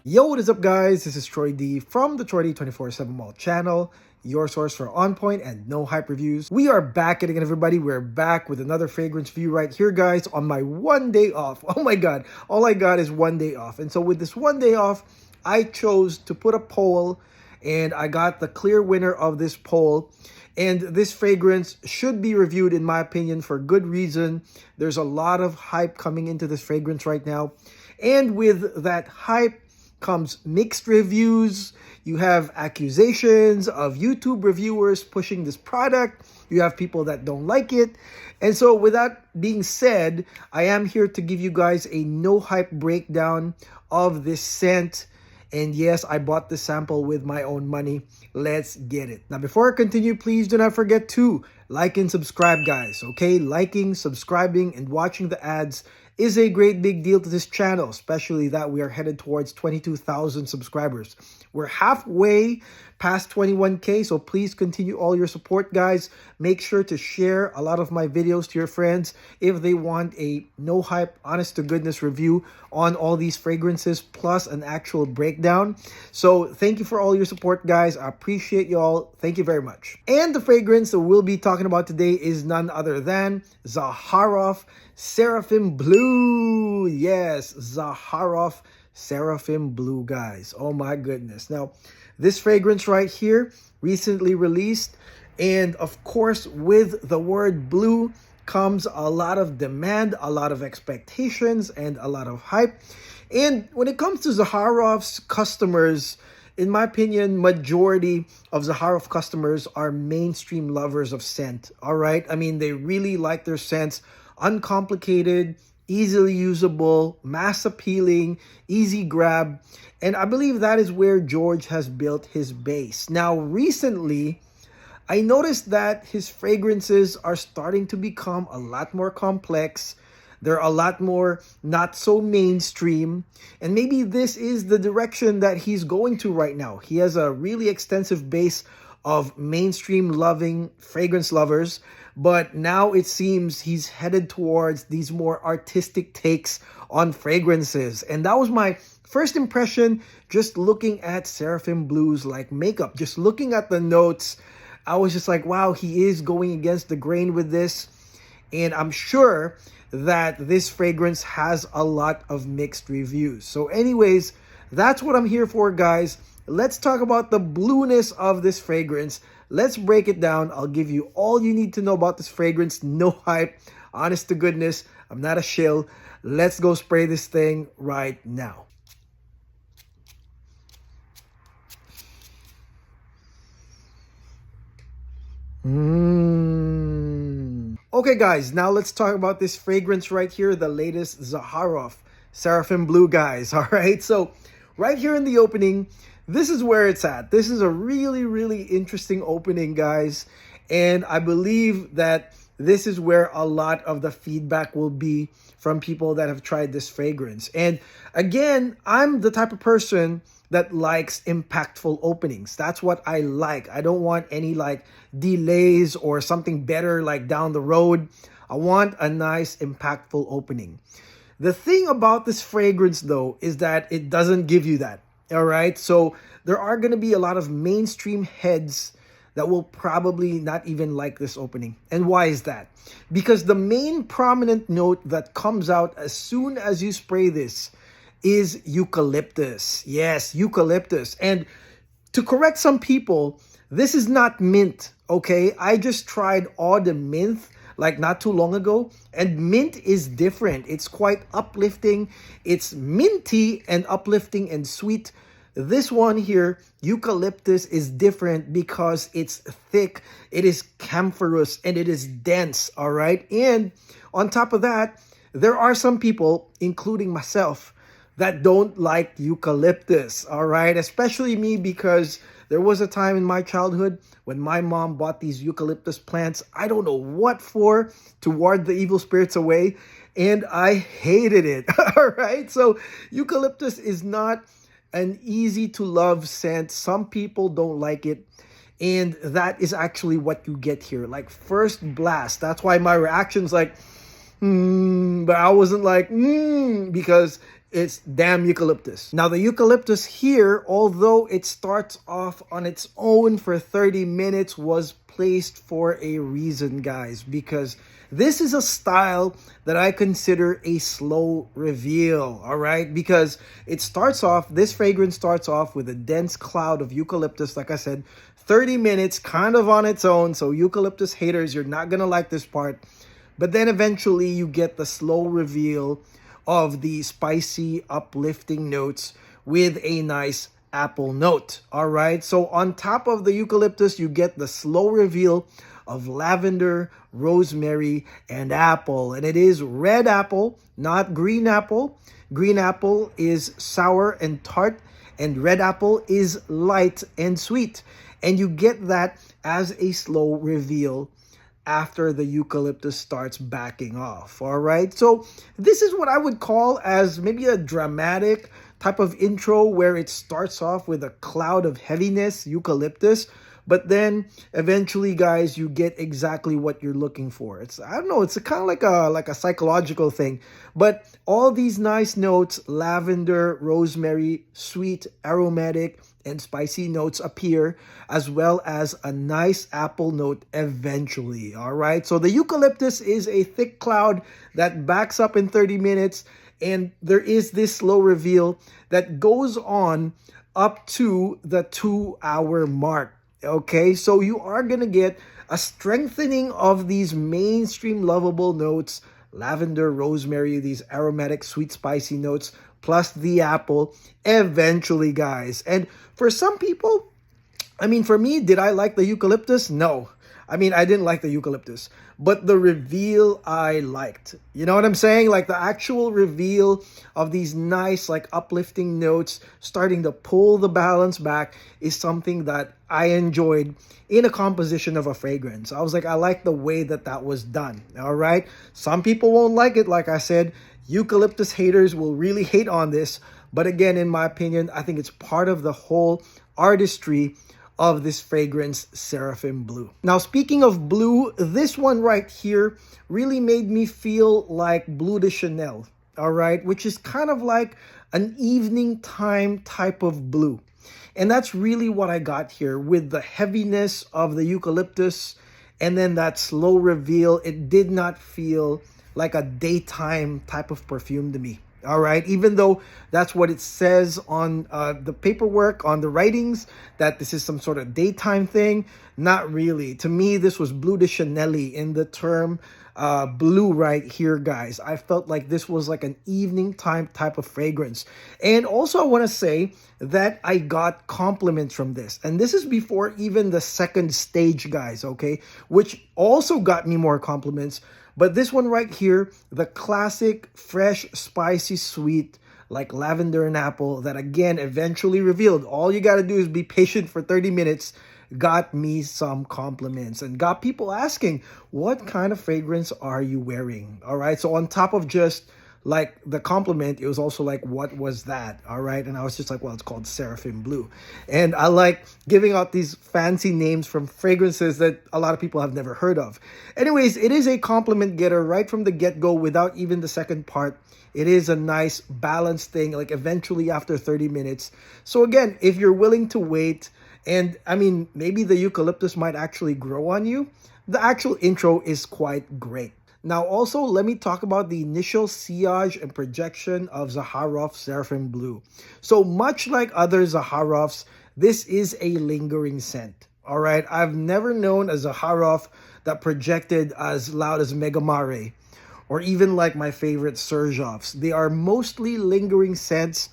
Yo, what is up, guys? This is Troy D from the Troy D 24/7 Mall channel, your source for on point and no hype reviews. We are back again, everybody. We're back with another fragrance review right here, guys, on my 1 day off. Oh my god, all I got is 1 day off. And so with this 1 day off, I chose to put a poll, and I got the clear winner of this poll. And this fragrance should be reviewed, in my opinion, for good reason. There's a lot of hype coming into this fragrance right now. And with that hype comes mixed reviews. You have accusations of YouTube reviewers pushing this product. You have people that don't like it. And so with that being said, I am here to give you guys a no hype breakdown of this scent. And yes, I bought the sample with my own money. Let's get it. Now, before I continue, please do not forget to like and subscribe, guys. Okay, liking, subscribing, and watching the ads is a great big deal to this channel, especially that we are headed towards 22,000 subscribers. We're halfway past 21K, so please continue all your support, guys. Make sure to share a lot of my videos to your friends if they want a no hype, honest to goodness review on all these fragrances plus an actual breakdown. So thank you for all your support, guys. I appreciate y'all. Thank you very much. And the fragrance that we'll be talking about today is none other than Zaharoff Seraphim Blue. Yes, Zaharoff Seraphim Blue, guys. Oh my goodness. Now, this fragrance right here, recently released, and of course, with the word blue comes a lot of demand, a lot of expectations, and a lot of hype. And when it comes to Zaharoff's customers, in my opinion, majority of Zaharoff customers are mainstream lovers of scent. All right, I mean, they really like their scents. Uncomplicated, easily usable, mass appealing, easy grab. And I believe that is where George has built his base. Now, recently, I noticed that his fragrances are starting to become a lot more complex. They're a lot more not so mainstream. And maybe this is the direction that he's going to right now. He has a really extensive base of mainstream loving fragrance lovers, but now it seems he's headed towards these more artistic takes on fragrances. And that was my first impression just looking at Seraphim Blue's like makeup. Just looking at the notes, I was just like, wow, he is going against the grain with this. And I'm sure that this fragrance has a lot of mixed reviews. So anyways, that's what I'm here for, guys. Let's talk about the blueness of this fragrance. Let's break it down. I'll give you all you need to know about this fragrance. No hype, honest to goodness. I'm not a shill. Let's go spray this thing right now. Okay, guys, now let's talk about this fragrance right here, the latest Zaharoff Seraphim Blue, guys. All right, so right here in the opening, this is where it's at. This is a really, really interesting opening, guys. And I believe that this is where a lot of the feedback will be from people that have tried this fragrance. And again, I'm the type of person that likes impactful openings. That's what I like. I don't want any like delays or something better like down the road. I want a nice impactful opening. The thing about this fragrance though is that it doesn't give you that. All right, so there are going to be a lot of mainstream heads that will probably not even like this opening. And why is that? Because the main prominent note that comes out as soon as you spray this is eucalyptus. Yes, eucalyptus. And to correct some people, this is not mint, okay? I just tried Eau de Mint like not too long ago, and mint is different. It's quite uplifting. It's minty and uplifting and sweet. This one here, eucalyptus, is different because it's thick, it is camphorous, and it is dense, all right? And on top of that, there are some people, including myself, that don't like eucalyptus, all right? Especially me, because there was a time in my childhood when my mom bought these eucalyptus plants. I don't know what for, to ward the evil spirits away, and I hated it, all right? So eucalyptus is not an easy to love scent. Some people don't like it, and that is actually what you get here. Like first blast, that's why my reaction's like, but I wasn't like, because It's damn eucalyptus. Now the eucalyptus here, although it starts off on its own for 30 minutes, was placed for a reason, guys, because this is a style that I consider a slow reveal, all right? Because it starts off, this fragrance starts off with a dense cloud of eucalyptus, like I said, 30 minutes kind of on its own. So eucalyptus haters, you're not gonna like this part. But then eventually you get the slow reveal of the spicy, uplifting notes with a nice apple note. All right. So on top of the eucalyptus, you get the slow reveal of lavender, rosemary, and apple. And it is red apple, not green apple. Green apple is sour and tart, and red apple is light and sweet. And you get that as a slow reveal after the eucalyptus starts backing off. All right, so this is what I would call as maybe a dramatic type of intro, where it starts off with a cloud of heaviness, eucalyptus, but then eventually, guys, you get exactly what you're looking for. It's, I don't know, it's kind of like a psychological thing, but all these nice notes, lavender, rosemary, sweet, aromatic, and spicy notes appear, as well as a nice apple note eventually. All right, so the eucalyptus is a thick cloud that backs up in 30 minutes, and there is this slow reveal that goes on up to the 2-hour mark. Okay, so you are gonna get a strengthening of these mainstream lovable notes, lavender, rosemary, these aromatic, sweet, spicy notes, plus the apple eventually, guys. And for some people, I mean, for me, did I like the eucalyptus? No. I mean, I didn't like the eucalyptus, but the reveal I liked. You know what I'm saying? Like the actual reveal of these nice, like uplifting notes starting to pull the balance back is something that I enjoyed in a composition of a fragrance. I was like, I like the way that that was done. All right. Some people won't like it. Like I said, eucalyptus haters will really hate on this. But again, in my opinion, I think it's part of the whole artistry of this fragrance, Seraphim Blue. Now, speaking of blue, this one right here really made me feel like Bleu de Chanel, all right, which is kind of like an evening time type of blue. And that's really what I got here with the heaviness of the eucalyptus and then that slow reveal. It did not feel like a daytime type of perfume to me. All right, even though that's what it says on the paperwork, on the writings, that this is some sort of daytime thing, not really. To me, this was Bleu de Chanel in the term blue right here, guys. I felt like this was like an evening time type of fragrance. And also I want to say that I got compliments from this. And this is before even the second stage, guys, okay? Which also got me more compliments. But this one right here, the classic, fresh, spicy, sweet, like lavender and apple, that again, eventually revealed. All you got to do is be patient for 30 minutes. Got me some compliments and got people asking, what kind of fragrance are you wearing? All right. So on top of just like the compliment, it was also like, what was that? All right. And I was just like, well, it's called Seraphim Blue. And I like giving out these fancy names from fragrances that a lot of people have never heard of. Anyways, it is a compliment getter right from the get-go without even the second part. It is a nice balanced thing, like eventually after 30 minutes. So again, if you're willing to wait, and I mean, maybe the eucalyptus might actually grow on you, the actual intro is quite great. Now, also, let me talk about the initial sillage and projection of Zaharoff Seraphim Blue. So much like other Zaharoffs, this is a lingering scent. All right, I've never known a Zaharoff that projected as loud as Megamare, or even like my favorite Serjoffs. They are mostly lingering scents,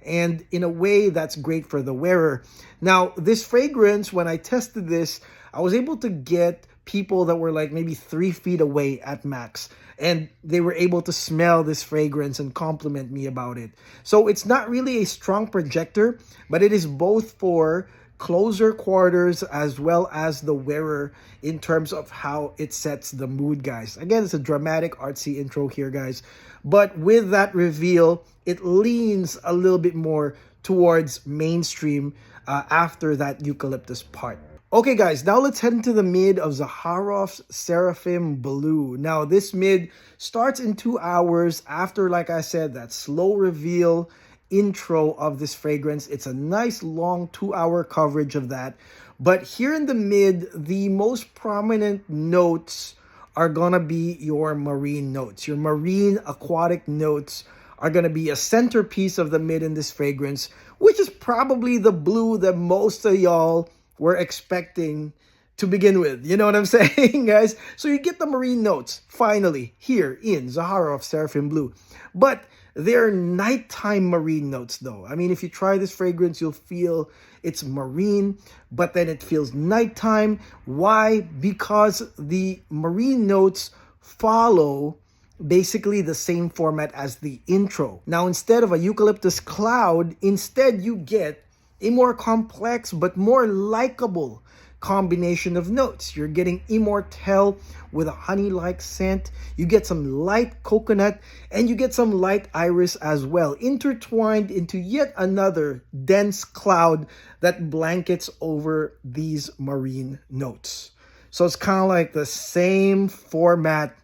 and in a way that's great for the wearer. Now, this fragrance, when I tested this, I was able to get people that were like maybe 3 feet away at max, and they were able to smell this fragrance and compliment me about it. So it's not really a strong projector, but it is both for closer quarters as well as the wearer in terms of how it sets the mood, guys. Again, it's a dramatic, artsy intro here, guys. But with that reveal, it leans a little bit more towards mainstream after that eucalyptus part. Okay, guys, now let's head into the mid of Zaharoff Seraphim Blue. Now, this mid starts in 2 hours after, like I said, that slow reveal intro of this fragrance. It's a nice long 2-hour coverage of that. But here in the mid, the most prominent notes are gonna be your marine notes. Your marine aquatic notes are gonna be a centerpiece of the mid in this fragrance, which is probably the blue that most of y'all were expecting to begin with. You know what I'm saying, guys? So you get the marine notes, finally, here in Zaharoff Seraphim Blue. But they're nighttime marine notes, though. I mean, if you try this fragrance, you'll feel it's marine, but then it feels nighttime. Why? Because the marine notes follow basically the same format as the intro. Now, instead of a eucalyptus cloud, instead you get a more complex but more likable combination of notes. You're getting immortelle with a honey-like scent. You get some light coconut, and you get some light iris as well, intertwined into yet another dense cloud that blankets over these marine notes. So it's kind of like the same format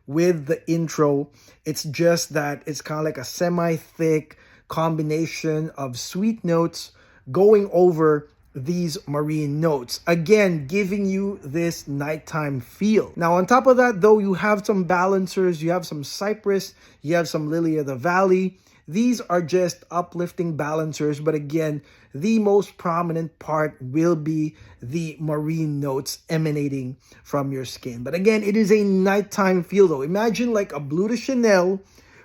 with the intro. It's just that it's kind of like a semi-thick combination of sweet notes going over these marine notes, again giving you this nighttime feel. Now, on top of that, though, you have some balancers, you have some cypress, you have some lily of the valley. These are just uplifting balancers, but again, the most prominent part will be the marine notes emanating from your skin. But again, it is a nighttime feel, though. Imagine like a Bleu de Chanel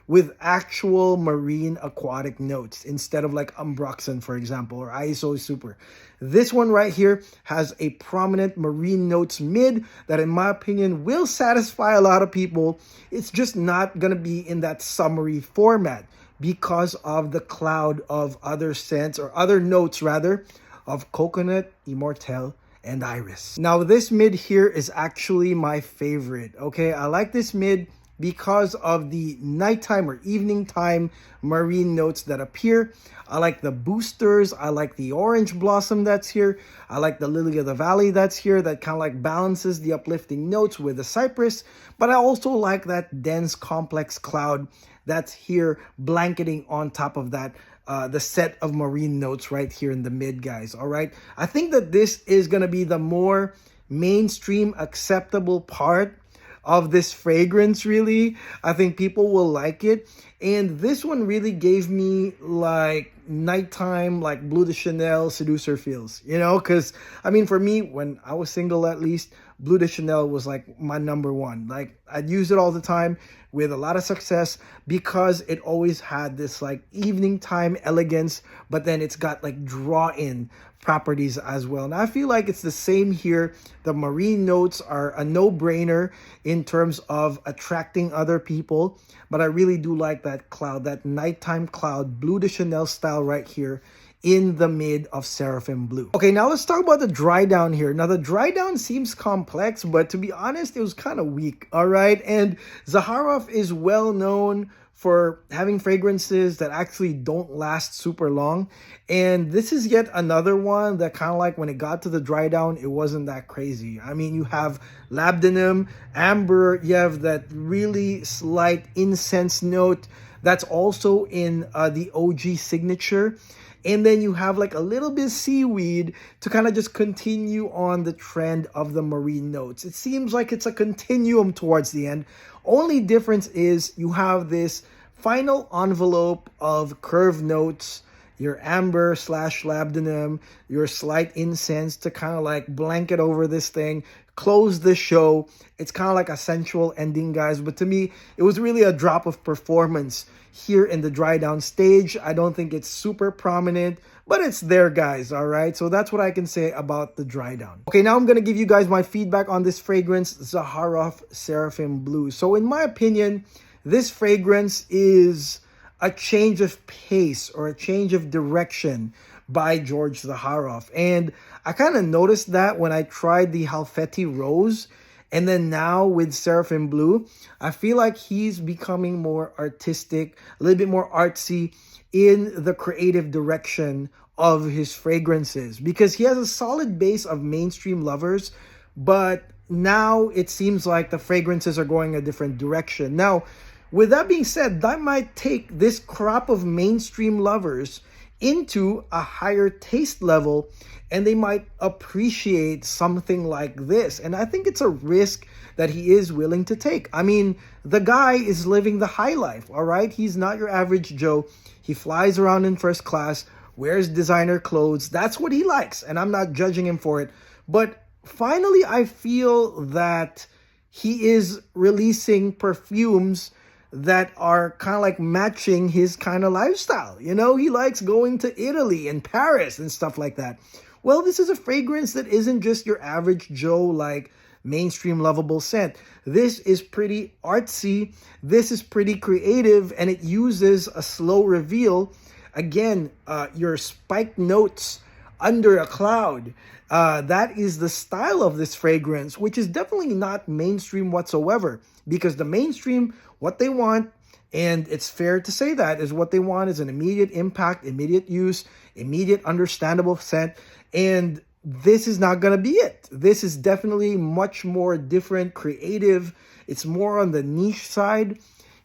with actual marine aquatic notes instead of like Ambroxan, for example, or ISO Super. This one right here has a prominent marine notes mid that, in my opinion, will satisfy a lot of people. It's just not going to be in that summery format because of the cloud of other scents, or other notes rather, of coconut, immortelle, and iris. Now, this mid here is actually my favorite. Okay, I like this mid because of the nighttime or evening time marine notes that appear. I like the boosters. I like the orange blossom that's here. I like the lily of the valley that's here, that kind of like balances the uplifting notes with the cypress. But I also like that dense complex cloud that's here blanketing on top of that the set of marine notes right here in the mid, guys. All right, I think that this is going to be the more mainstream acceptable part of this fragrance. Really, I think people will like it. And this one really gave me like nighttime, like Bleu de Chanel seducer feels, you know, because I mean, for me, when I was single, at least, Bleu de Chanel was like my number one. Like, I'd use it all the time with a lot of success because it always had this like evening time elegance, but then it's got like draw-in properties as well. And I feel like it's the same here. The marine notes are a no-brainer in terms of attracting other people, but I really do like that cloud, that nighttime cloud, Bleu de Chanel style right here in the mid of Seraphim Blue. Okay, now let's talk about the dry down here. Now, the dry down seems complex, but to be honest, it was kind of weak, all right? And Zaharoff is well known for having fragrances that actually don't last super long. And this is yet another one that kind of like when it got to the dry down, it wasn't that crazy. I mean, you have labdanum, amber, you have that really slight incense note that's also in the OG signature. And then you have like a little bit of seaweed to kind of just continue on the trend of the marine notes. It seems like it's a continuum towards the end. Only difference is you have this final envelope of curved notes, your amber / labdanum, your slight incense to kind of like blanket over this thing, close the show. It's kind of like a sensual ending, guys. But to me, it was really a drop of performance here in the dry down stage. I don't think it's super prominent, but it's there, guys. All right, so that's what I can say about the dry down. Okay, now I'm gonna give you guys my feedback on this fragrance, Zaharoff Seraphim Blue. So in my opinion, this fragrance is a change of pace or a change of direction by George Zaharoff. And I kind of noticed that when I tried the Halfeti Rose. And then now with Seraphim Blue, I feel like he's becoming more artistic, a little bit more artsy in the creative direction of his fragrances, because he has a solid base of mainstream lovers, but now it seems like the fragrances are going a different direction. Now, with that being said, that might take this crop of mainstream lovers into a higher taste level, and they might appreciate something like this. And I think it's a risk that he is willing to take. I mean, the guy is living the high life, all right? He's not your average Joe. He flies around in first class, wears designer clothes. That's what he likes, and I'm not judging him for it. But finally, I feel that he is releasing perfumes that are kind of like matching his kind of lifestyle. You know, he likes going to Italy and Paris and stuff like that. Well, this is a fragrance that isn't just your average Joe, like mainstream lovable scent. This is pretty artsy. This is pretty creative, and it uses a slow reveal. Again, your spiked notes under a cloud. That is the style of this fragrance, which is definitely not mainstream whatsoever, because the mainstream, what they want, and it's fair to say that, is what they want is an immediate impact, immediate use, immediate understandable scent. And this is not going to be it. This is definitely much more different, creative. It's more on the niche side.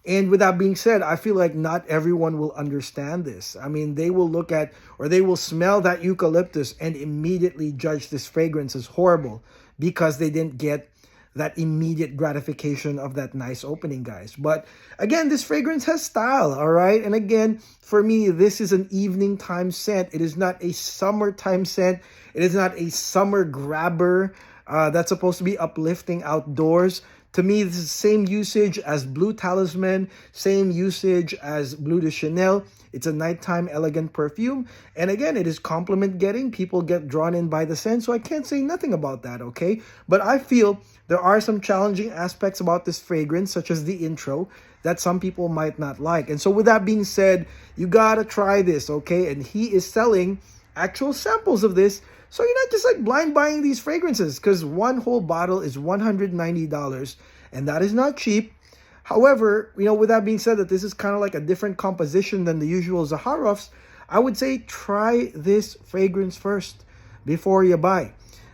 And with that being said, I feel like not everyone will understand this. I mean, they will look at, or they will smell that eucalyptus and immediately judge this fragrance as horrible because they didn't get that immediate gratification of that nice opening, guys. But again, this fragrance has style, all right? And again, for me, this is an evening time scent. It is not a summertime scent. It is not a summer grabber that's supposed to be uplifting outdoors. To me, this is the same usage as Blue Talisman, same usage as Bleu de Chanel. It's a nighttime elegant perfume. And again, it is compliment getting. People get drawn in by the scent, so I can't say nothing about that, okay? But I feel there are some challenging aspects about this fragrance, such as the intro, that some people might not like. And so with that being said, you gotta try this, okay? And he is selling actual samples of this, so you're not just like blind buying these fragrances, because one whole bottle is $190, and that is not cheap. However, you know, with that being said, that this is kind of like a different composition than the usual Zaharoffs, I would say try this fragrance first before you buy.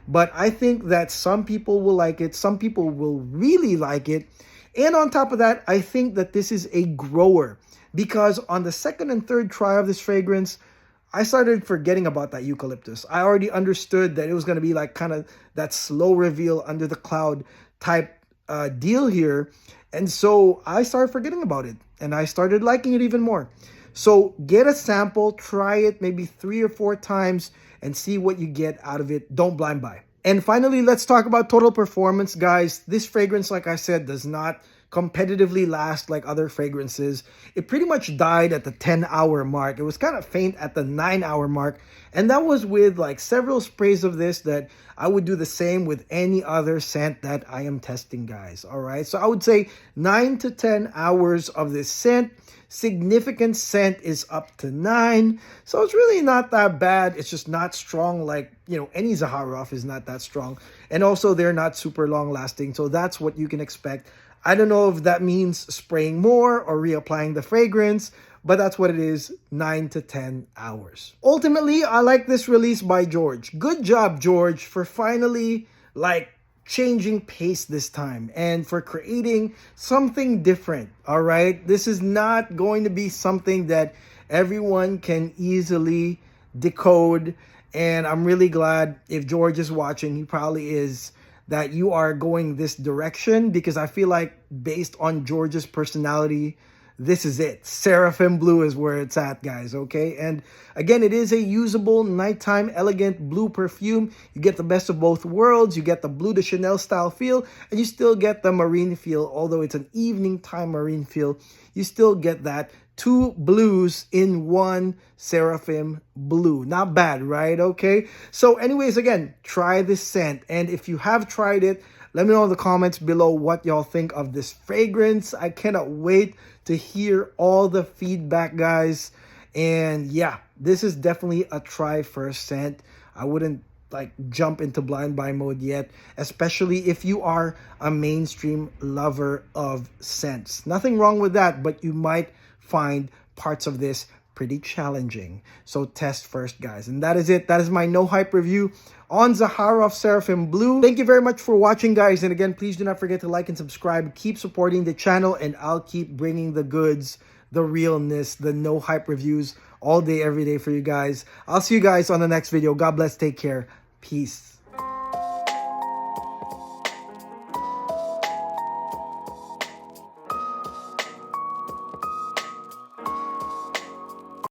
But I think that some people will like it. Some people will really like it. And on top of that, I think that this is a grower, because on the second and third try of this fragrance, I started forgetting about that eucalyptus. I already understood that it was going to be like kind of that slow reveal under the cloud type deal here. And so I started forgetting about it, and I started liking it even more. So get a sample, try it maybe 3 or 4 times, and see what you get out of it. Don't blind buy. And finally, let's talk about total performance, guys. This fragrance, like I said, does not competitively last like other fragrances. It pretty much died at the 10-hour mark. It was kind of faint at the 9-hour mark. And that was with like several sprays of this that I would do the same with any other scent that I am testing, guys. All right. So I would say 9 to 10 hours of this scent. Significant scent is up to 9. So it's really not that bad. It's just not strong like, you know, any Zaharoff is not that strong. And also they're not super long lasting. So that's what you can expect. I don't know if that means spraying more or reapplying the fragrance, but that's what it is, 9 to 10 hours. Ultimately, I like this release by George. Good job, George, for finally like changing pace this time and for creating something different, all right? This is not going to be something that everyone can easily decode, and I'm really glad if George is watching, he probably is, that you are going this direction, because I feel like based on George's personality, this is it. Seraphim Blue is where it's at, guys, okay? And again, it is a usable nighttime elegant blue perfume. You get the best of both worlds. You get the Bleu de Chanel style feel, and you still get the marine feel. Although it's an evening time marine feel, you still get that 2 blues in 1 Seraphim Blue. Not bad, right? Okay. So anyways, again, try this scent. And if you have tried it, let me know in the comments below what y'all think of this fragrance. I cannot wait to hear all the feedback, guys. And yeah, this is definitely a try first scent. I wouldn't like jump into blind buy mode yet, especially if you are a mainstream lover of scents. Nothing wrong with that, but you might find parts of this pretty challenging. So test first, guys. And that is it. That is my no hype review on Zaharoff Seraphim Blue. Thank you very much for watching, guys. And again, please do not forget to like and subscribe. Keep supporting the channel, and I'll keep bringing the goods, the realness, the no hype reviews all day, every day for you guys. I'll see you guys on the next video. God bless. Take care. Peace.